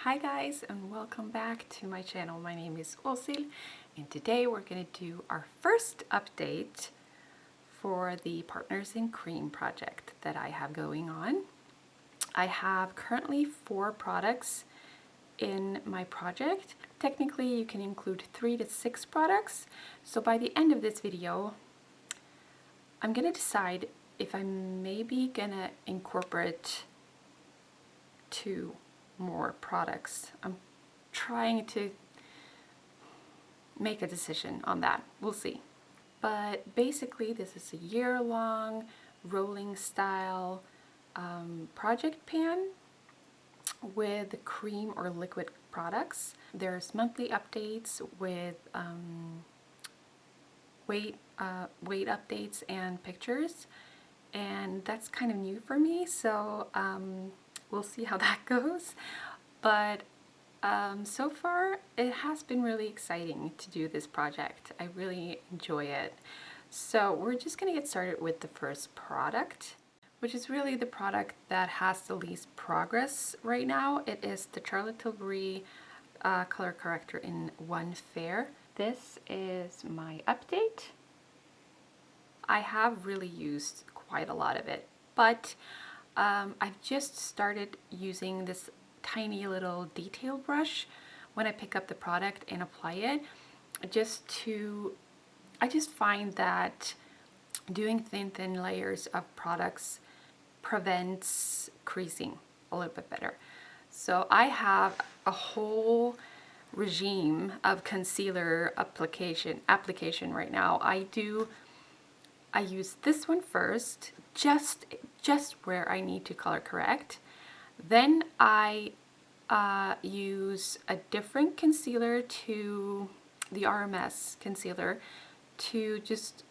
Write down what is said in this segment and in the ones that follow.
Hi guys, and welcome back to my channel. My name is Åshild, and today we're going to do our first update for the Partners in Cream project that I have going on. I have currently 4 products in my project. Technically you can include 3 to 6 products, so by the end of this video I'm going to decide if I'm maybe gonna incorporate 2 more products. I'm trying to make a decision on that. We'll see. But basically this is a year-long rolling style project pan with cream or liquid products. There's monthly updates with weight updates and pictures, and that's kind of new for me, so we'll see how that goes. But so far it has been really exciting to do this project. I really enjoy it. So we're just going to get started with the first product, which is really the product that has the least progress right now. It is the Charlotte Tilbury color corrector in One Fair. This is my update. I have really used quite a lot of it, but I've just started using this tiny little detail brush when I pick up the product and apply it, I just find that doing thin layers of products prevents creasing a little bit better. So I have a whole regime of concealer application right now. I use this one first, just where I need to color correct. Then I use a different concealer, to the RMS concealer, to just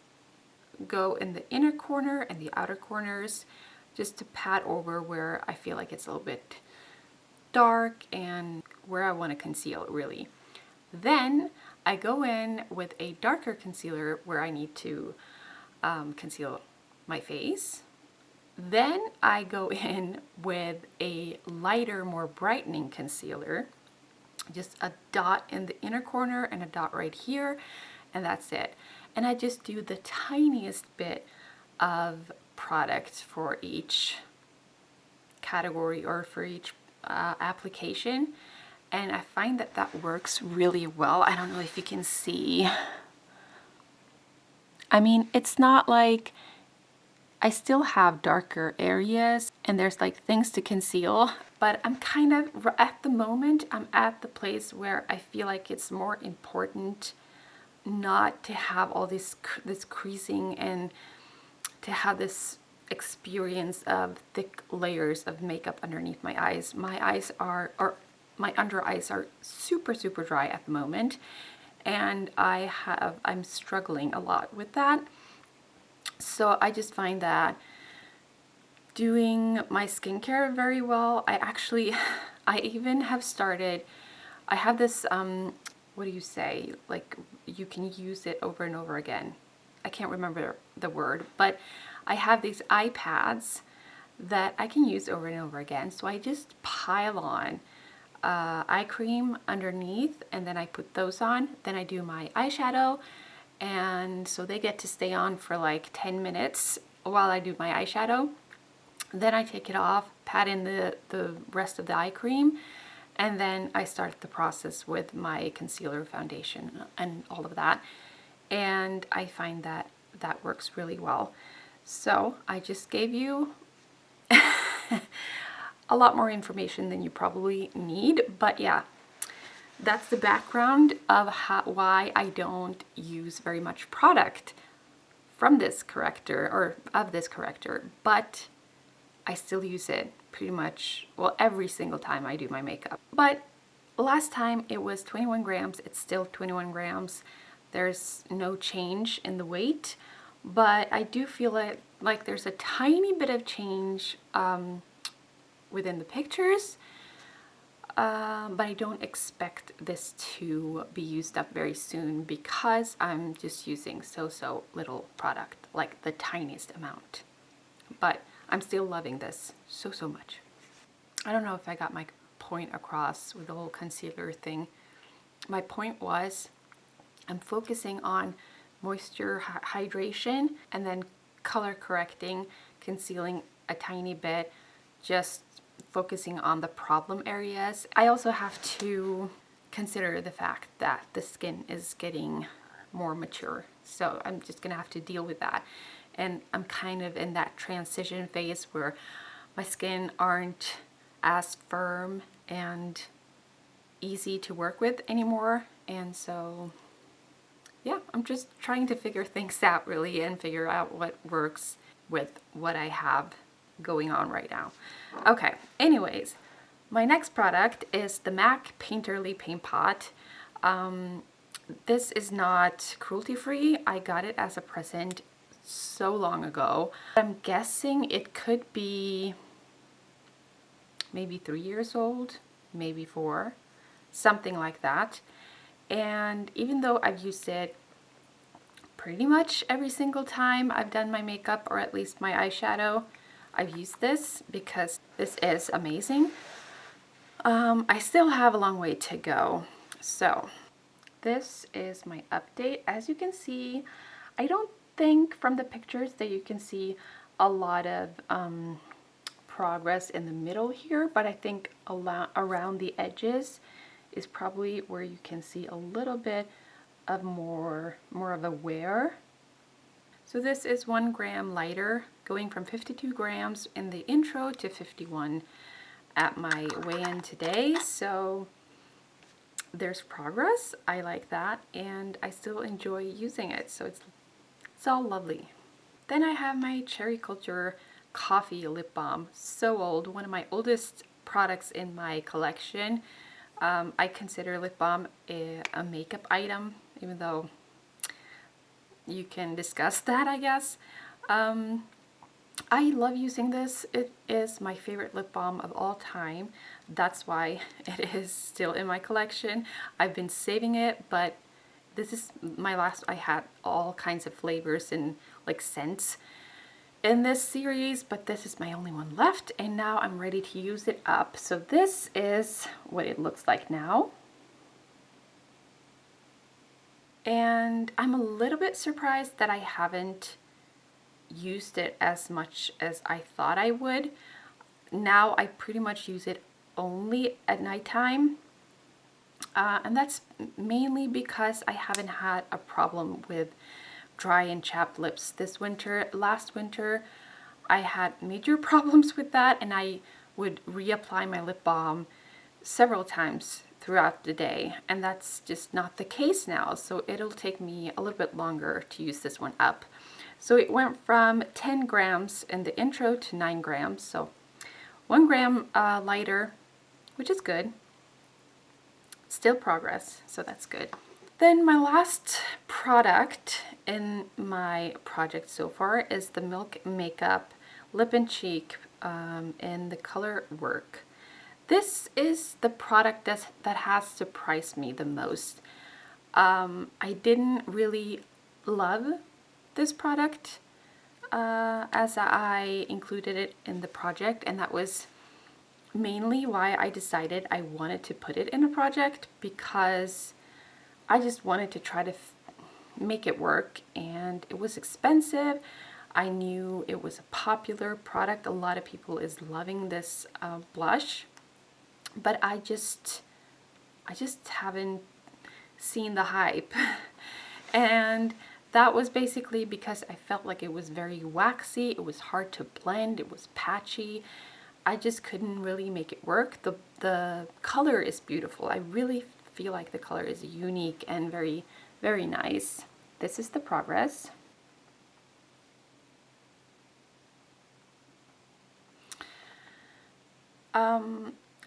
go in the inner corner and the outer corners, just to pat over where I feel like it's a little bit dark and where I want to conceal it really. Then I go in with a darker concealer where I need to conceal my face. Then I go in with a lighter, more brightening concealer, just a dot in the inner corner and a dot right here, and that's it. And I just do the tiniest bit of product for each category or for each application, and I find that that works really well. I don't know if you can see. I mean, it's not like I still have darker areas and there's like things to conceal, but I'm kind of, at the moment, I'm at the place where I feel like it's more important not to have all this creasing and to have this experience of thick layers of makeup underneath my eyes. My eyes are, or my under eyes are super dry at the moment, and I'm struggling a lot with that. So I just find that doing my skincare very well. I even have started, I have this, what do you say, like you can use it over and over again. I can't remember the word, but I have these eye pads that I can use over and over again. So I just pile on eye cream underneath, and then I put those on. Then I do my eyeshadow, and so they get to stay on for like 10 minutes while I do my eyeshadow. Then I take it off, pat in the rest of the eye cream, and then I start the process with my concealer, foundation, and all of that. And I find that that works really well. So I just gave you a lot more information than you probably need, but yeah, that's the background of why I don't use very much product from this corrector, or of this corrector, but I still use it pretty much, well, every single time I do my makeup. But last time it was 21 grams, it's still 21 grams. There's no change in the weight, but I do feel like there's a tiny bit of change within the pictures, but I don't expect this to be used up very soon because I'm just using so little product, like the tiniest amount. But I'm still loving this so much. I don't know if I got my point across with the whole concealer thing. My point was I'm focusing on moisture, hydration, and then color correcting, concealing a tiny bit, just focusing on the problem areas. I also have to consider the fact that the skin is getting more mature, so I'm just gonna have to deal with that. And I'm kind of in that transition phase where my skin aren't as firm and easy to work with anymore, and so yeah, I'm just trying to figure things out really and figure out what works with what I have going on right now. Okay, anyways, my next product is the MAC Painterly Paint Pot. This is not cruelty-free. I got it as a present so long ago. I'm guessing it could be maybe 3 years old, maybe 4, something like that. And even though I've used it pretty much every single time I've done my makeup, or at least my eyeshadow, I've used this because this is amazing. I still have a long way to go. So this is my update. As you can see, I don't think from the pictures that you can see a lot of progress in the middle here, but I think around the edges is probably where you can see a little bit of more of a wear. So this is 1 gram lighter, going from 52 grams in the intro to 51 at my weigh-in today. So there's progress. I like that, and I still enjoy using it, so it's all lovely. Then I have my Cherry Culture Coffee Lip Balm. So old, one of my oldest products in my collection. I consider lip balm a makeup item, even though you can discuss that, I guess. I love using this. It is my favorite lip balm of all time. That's why it is still in my collection. I've been saving it, but this is my last. I had all kinds of flavors and like scents in this series, but this is my only one left, and now I'm ready to use it up. So this is what it looks like now. And I'm a little bit surprised that I haven't used it as much as I thought I would. Now I pretty much use it only at nighttime. And that's mainly because I haven't had a problem with dry and chapped lips this winter. Last winter I had major problems with that, and I would reapply my lip balm several times throughout the day, and that's just not the case now, so it'll take me a little bit longer to use this one up. So it went from 10 grams in the intro to 9 grams, so 1 gram lighter, which is good. Still progress, so that's good. Then my last product in my project so far is the Milk Makeup Lip&Cheek in the color Werk. This is the product that has surprised me the most. I didn't really love this product as I included it in the project, and that was mainly why I decided I wanted to put it in a project, because I just wanted to try to make it work, and it was expensive. I knew it was a popular product. A lot of people is loving this blush, but I just haven't seen the hype. And that was basically because I felt like it was very waxy, it was hard to blend, it was patchy. I just couldn't really make it work. The color is beautiful. I really feel like the color is unique and very, very nice. This is the progress.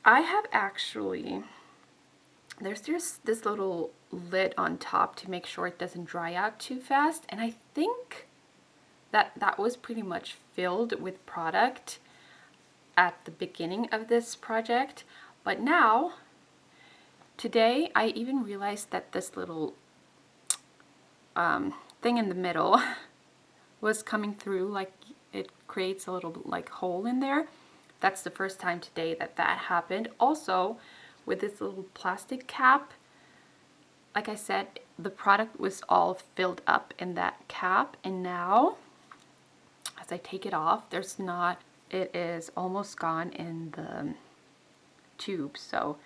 I have actually, there's just this little lid on top to make sure it doesn't dry out too fast, and I think that was pretty much filled with product at the beginning of this project. But now, today, I even realized that this little thing in the middle was coming through, like it creates a little like hole in there. that's the first time today that that happened. Also, with this little plastic cap, like I said, the product was all filled up in that cap, and now as I take it off, there's not, it is almost gone in the tube. So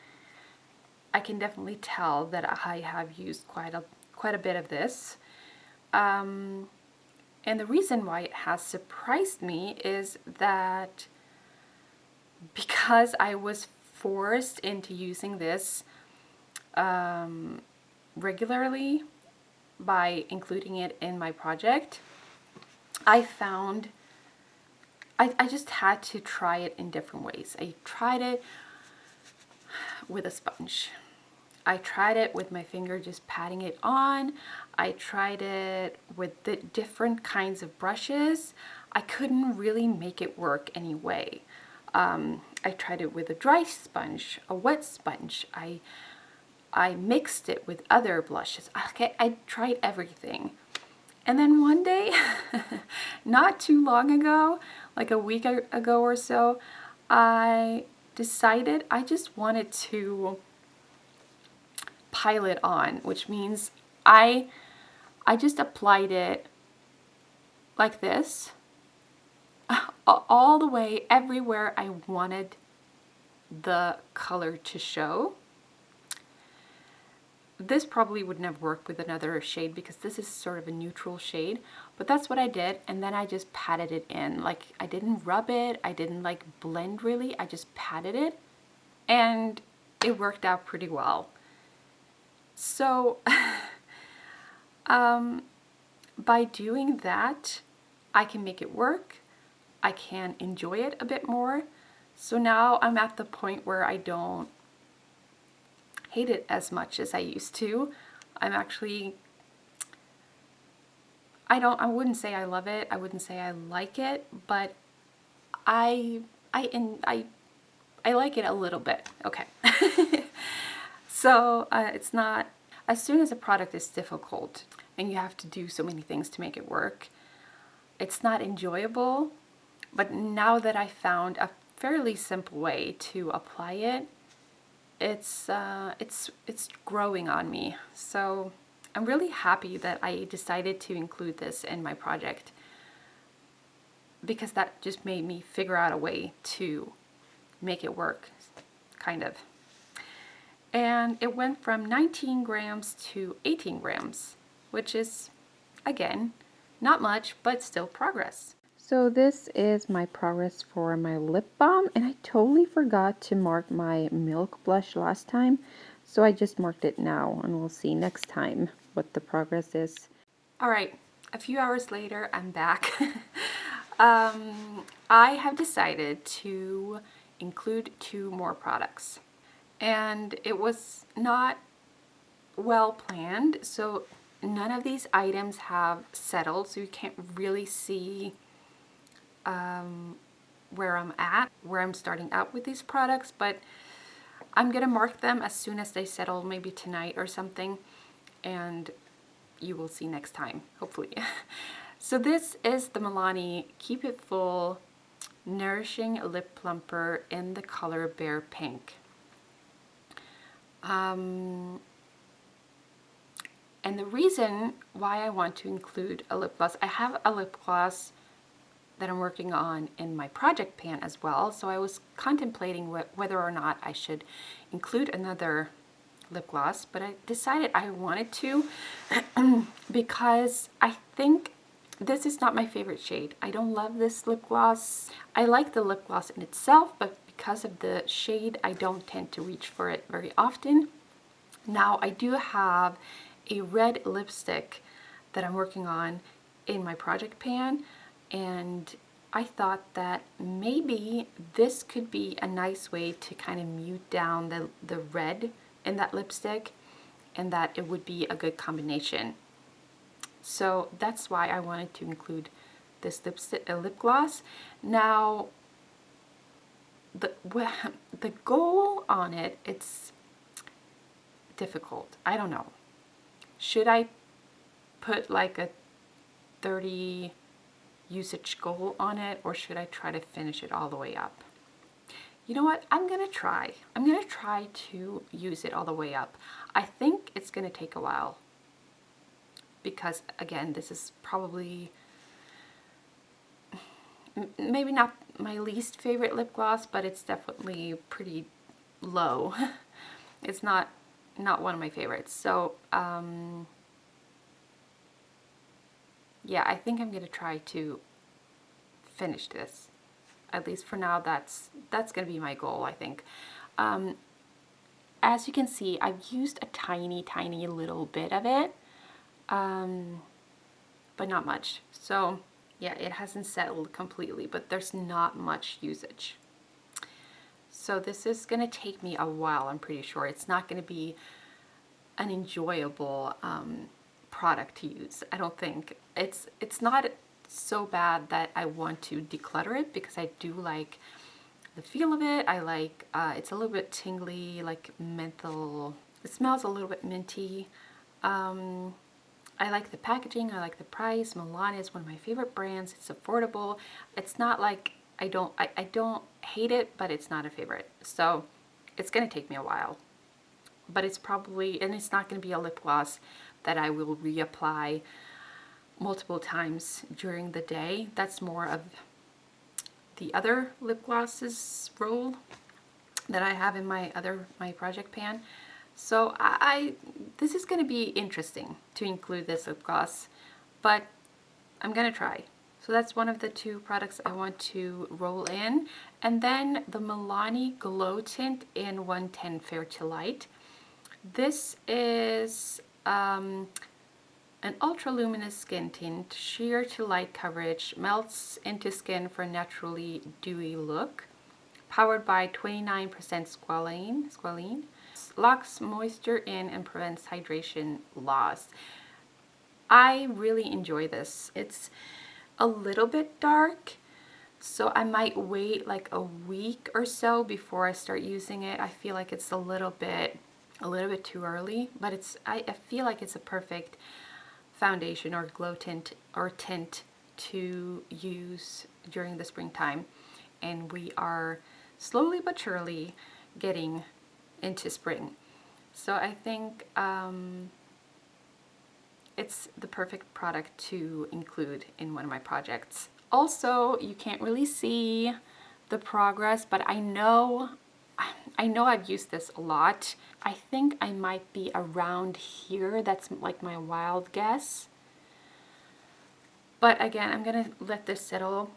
I can definitely tell that I have used quite a bit of this. And the reason why it has surprised me is that because I was forced into using this regularly by including it in my project, I found I just had to try it in different ways. I tried it with a sponge. I tried it with my finger just patting it on. I tried it with the different kinds of brushes. I couldn't really make it work anyway. I tried it with a dry sponge, a wet sponge. I mixed it with other blushes. Okay, I tried everything. And then one day, not too long ago, like a week ago or so, I decided I just wanted to pile it on, which means I just applied it like this, all the way everywhere I wanted the color to show. This probably would never work with another shade because this is sort of a neutral shade, but that's what I did. And then I just patted it in. Like, I didn't rub it, I didn't like blend really, I just patted it, and it worked out pretty well. So by doing that, I can make it work, I can enjoy it a bit more. So now I'm at the point where I don't hate it as much as I used to. I'm actually, I wouldn't say I love it, I wouldn't say I like it, but I like it a little bit. Okay. So it's not, as soon as a product is difficult and you have to do so many things to make it work, it's not enjoyable. But now that I found a fairly simple way to apply it, it's growing on me. So I'm really happy that I decided to include this in my project, because that just made me figure out a way to make it work, kind of. And it went from 19 grams to 18 grams, which is, again, not much, but still progress. So this is my progress for my lip balm, and I totally forgot to mark my milk blush last time, so I just marked it now, and we'll see next time what the progress is. All right, a few hours later, I'm back. I have decided to include 2 more products, and it was not well planned, so none of these items have settled, so you can't really see where I'm starting out with these products, but I'm gonna mark them as soon as they settle, maybe tonight or something, and you will see next time, hopefully. So this is the Milani Keep It Full Nourishing Lip Plumper in the color Bare Pink. And the reason why I want to include a lip gloss, I have a lip gloss that I'm working on in my project pan as well, so I was contemplating whether or not I should include another lip gloss, but I decided I wanted to because I think this is not my favorite shade. I don't love this lip gloss. I like the lip gloss in itself, but because of the shade, I don't tend to reach for it very often. Now, I do have a red lipstick that I'm working on in my project pan, and I thought that maybe this could be a nice way to kind of mute down the red in that lipstick, and that it would be a good combination. So that's why I wanted to include this lip gloss. Now, the goal on it, it's difficult. I don't know. Should I put like a 30 usage goal on it, or should I try to finish it all the way up? you know what, I'm gonna try to use it all the way up. I think it's gonna take a while because, again, this is probably maybe not my least favorite lip gloss, but it's definitely pretty low. It's not one of my favorites. So yeah, I think I'm gonna try to finish this. At least for now, that's gonna be my goal, I think. As you can see, I've used a tiny little bit of it, but not much. So yeah, it hasn't settled completely, but there's not much usage. So this is gonna take me a while, I'm pretty sure. It's not gonna be an enjoyable product to use, I don't think. It's not so bad that I want to declutter it, because I do like the feel of it. I like, it's a little bit tingly, like menthol. It smells a little bit minty. I like the packaging, I like the price. Milani is one of my favorite brands. It's affordable. It's not like I don't hate it, but it's not a favorite. So it's gonna take me a while. But it's probably, and it's not gonna be a lip gloss that I will reapply multiple times during the day. That's more of the other lip glosses roll that I have in my project pan. So this is going to be interesting to include this lip gloss, but I'm going to try. So that's one of the two products I want to roll in. And then the Milani Glow Tint in 110 Fair to Light. This is an ultra luminous skin tint, sheer to light coverage, melts into skin for a naturally dewy look, powered by 29% squalene, locks moisture in and prevents hydration loss. I really enjoy this. It's a little bit dark, so I might wait like a week or so before I start using it. I feel like it's a little bit too early, but I feel like it's a perfect foundation or glow tint or tint to use during the springtime. And we are slowly but surely getting into spring. So I think it's the perfect product to include in one of my projects. Also, you can't really see the progress, but I know I've used this a lot. I think I might be around here. That's like my wild guess. But again, I'm gonna let this settle.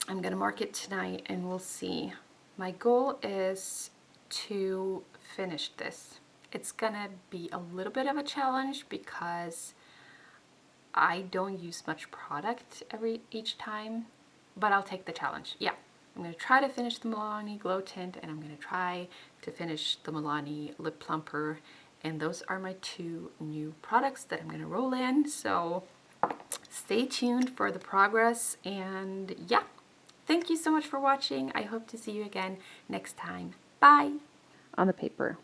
I'm gonna mark it tonight and we'll see. My goal is to finish this. It's gonna be a little bit of a challenge because I don't use much product each time, but I'll take the challenge. Yeah, I'm gonna try to finish the Milani Glow Tint, and I'm gonna try to finish the Milani Lip Plumper, and those are my two new products that I'm gonna roll in. So stay tuned for the progress, and yeah, thank you so much for watching. I hope to see you again next time. Bye. On the paper,